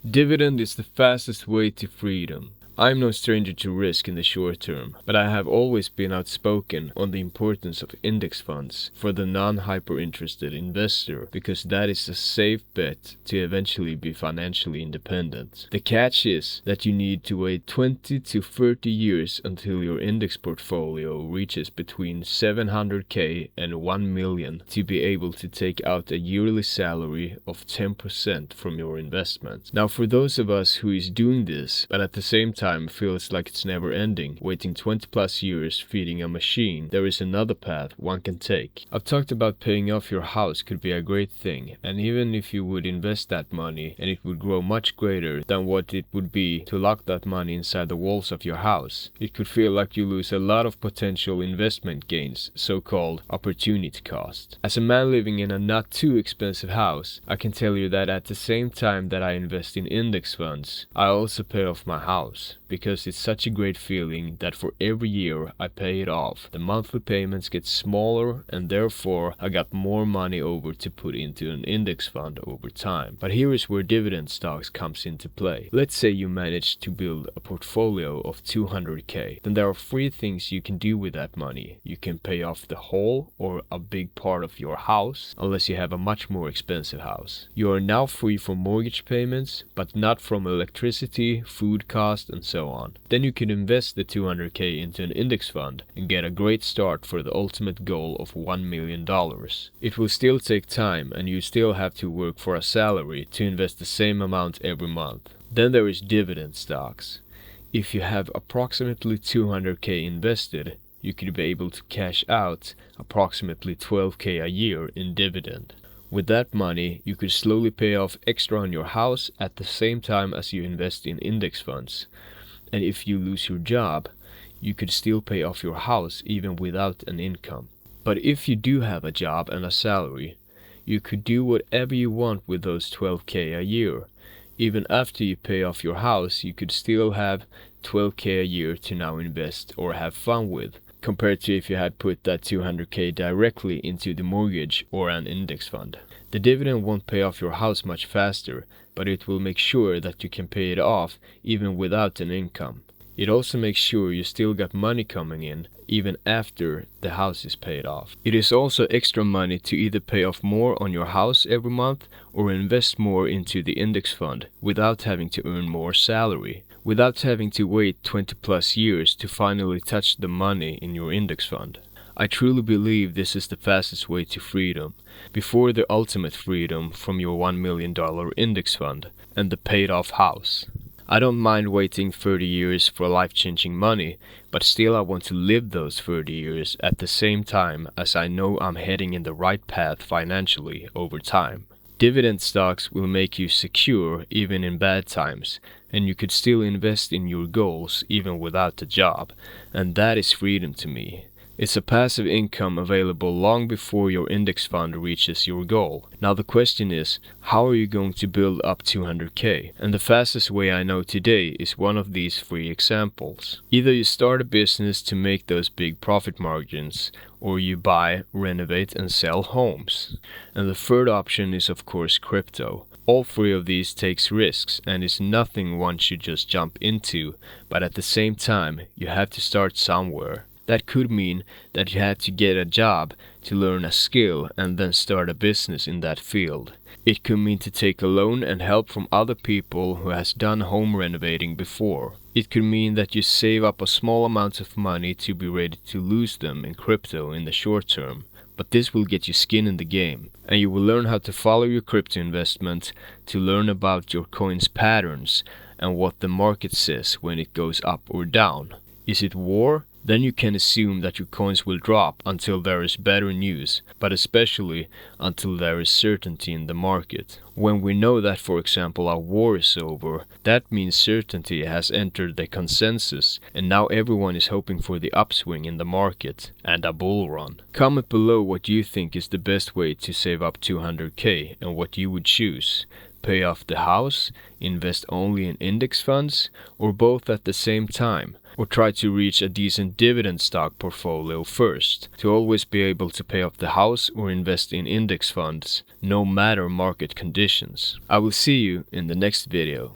Dividend is the fastest way to freedom. I'm no stranger to risk in the short term, but I have always been outspoken on the importance of index funds for the non-hyper-interested investor because that is a safe bet to eventually be financially independent. The catch is that you need to wait 20 to 30 years until your index portfolio reaches between 700k and 1 million to be able to take out a yearly salary of 10% from your investment. Now, for those of us who is doing this, but at the same time feels like it's never ending, waiting 20 plus years feeding a machine, there is another path one can take. I've talked about paying off your house could be a great thing, and even if you would invest that money and it would grow much greater than what it would be to lock that money inside the walls of your house, it could feel like you lose a lot of potential investment gains, so-called opportunity cost. As a man living in a not too expensive house, I can tell you that at the same time that I invest in index funds, I also pay off my house. Because it's such a great feeling that for every year I pay it off, the monthly payments get smaller and therefore I got more money over to put into an index fund over time. But here is where dividend stocks comes into play. Let's say you manage to build a portfolio of 200k. Then there are three things you can do with that money. You can pay off the whole or a big part of your house, unless you have a much more expensive house. You are now free from mortgage payments, but not from electricity, food cost, and so on. Then you can invest the 200k into an index fund and get a great start for the ultimate goal of $1 million. It will still take time and you still have to work for a salary to invest the same amount every month. Then there is dividend stocks. If you have approximately 200k invested, you could be able to cash out approximately 12k a year in dividend. With that money, you could slowly pay off extra on your house at the same time as you invest in index funds. And if you lose your job, you could still pay off your house even without an income. But if you do have a job and a salary, you could do whatever you want with those 12k a year. Even after you pay off your house, you could still have 12k a year to now invest or have fun with, compared to if you had put that 200k directly into the mortgage or an index fund. The dividend won't pay off your house much faster, but it will make sure that you can pay it off even without an income. It also makes sure you still got money coming in even after the house is paid off. It is also extra money to either pay off more on your house every month or invest more into the index fund without having to earn more salary, without having to wait 20 plus years to finally touch the money in your index fund. I truly believe this is the fastest way to freedom, before the ultimate freedom from your $1 million index fund and the paid off house. I don't mind waiting 30 years for life-changing money, but still I want to live those 30 years at the same time as I know I'm heading in the right path financially over time. Dividend stocks will make you secure even in bad times, and you could still invest in your goals even without a job, and that is freedom to me. It's a passive income available long before your index fund reaches your goal. Now the question is, how are you going to build up 200k? And the fastest way I know today is one of these three examples. Either you start a business to make those big profit margins, or you buy, renovate and sell homes. And the third option is of course crypto. All three of these takes risks and is nothing one should just jump into, but at the same time you have to start somewhere. That could mean that you had to get a job to learn a skill and then start a business in that field. It could mean to take a loan and help from other people who has done home renovating before. It could mean that you save up a small amount of money to be ready to lose them in crypto in the short term. But this will get you skin in the game, and you will learn how to follow your crypto investment to learn about your coin's patterns and what the market says when it goes up or down. Is it war? Then you can assume that your coins will drop until there is better news, but especially until there is certainty in the market. When we know that, for example, a war is over, that means certainty has entered the consensus, and now everyone is hoping for the upswing in the market and a bull run. Comment below what you think is the best way to save up 200k and what you would choose. Pay off the house, invest only in index funds, or both at the same time. Or try to reach a decent dividend stock portfolio first, to always be able to pay off the house or invest in index funds, no matter market conditions. I will see you in the next video.